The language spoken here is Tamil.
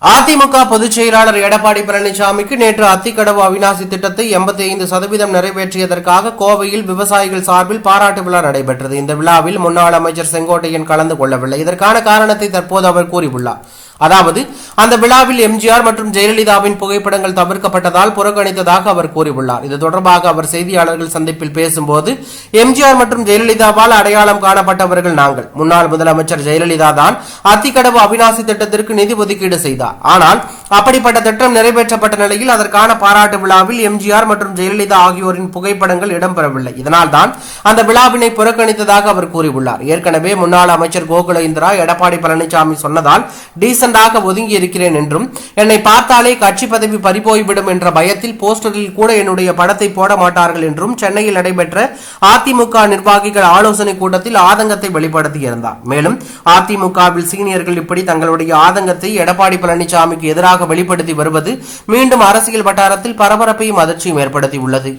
அதிமுக பொதுச் செயலாளர் எடப்பாடி பழனிசாமிக்கு நேற்று அத்திக்கடவு அவிநாசி திட்டத்தை 85% நிறைவேற்றியதற்காக கோவையில் விவசாயிகள் சார்பில் பாராட்டு விழா நடைபெற்றது. இந்த விழாவில் முன்னாள் அமைச்சர் செங்கோட்டையன் கலந்து கொள்ளவில்லை. இதற்கான காரணத்தை தற்போது அவர் கூறியுள்ளார். அதாவது அந்த விழாவில் எம்ஜிஆர் மற்றும் ஜெயலலிதாவின் புகைப்படங்கள் தவிர்க்கப்பட்டதால் புறக்கணித்ததாக அவர் கூறியுள்ளார். இது தொடர்பாக அவர் செய்தியாளர்கள் சந்திப்பில் பேசும்போது, எம்ஜிஆர் மற்றும் ஜெயலலிதாவால் அடையாளம் காணப்பட்டவர்கள் நாங்கள். முன்னாள் முதலமைச்சர் ஜெயலலிதா தான் அத்திக்கடவு அவிநாசி திட்டத்திற்கு நிதி ஒதுக்கீடு செய்தார். ஆனால் அப்படிப்பட்ட திட்டம் நிறைவேற்றப்பட்ட நிலையில் அதற்கான பாராட்டு விழாவில் எம்ஜிஆர் மற்றும் ஜெயலலிதா ஆகியோரின் புகைப்படங்கள் இடம்பெறவில்லை. இதனால் தான் அந்த விழாவினை புறக்கணித்ததாக அவர் கூறியுள்ளார். ஏற்கனவே முன்னாள் அமைச்சர் கோகுல இந்திரா எடப்பாடி பழனிசாமி சொன்னதால் டீசென்டாக ஒதுங்கி இருக்கிறேன் என்றும், என்னை பார்த்தாலே கட்சி பதவி பறிபோய்விடும் என்ற பயத்தில் போஸ்டரில் கூட என்னுடைய படத்தை போட மாட்டார்கள் என்றும் சென்னையில் நடைபெற்ற அதிமுக நிர்வாகிகள் ஆலோசனை கூட்டத்தில் ஆதங்கத்தை வெளிப்படுத்தியிருந்தார். மேலும் அதிமுகவில் சீனியர்கள் இப்படி தங்களுடைய ஆதங்கத்தை எடப்பாடி பழனிசாமிக்கு எதிராக வெளிப்படுத்தி வருவது மீண்டும் அரசியல் வட்டாரத்தில் பரபரப்பையும் அதிர்ச்சியும் ஏற்படுத்தியுள்ளது.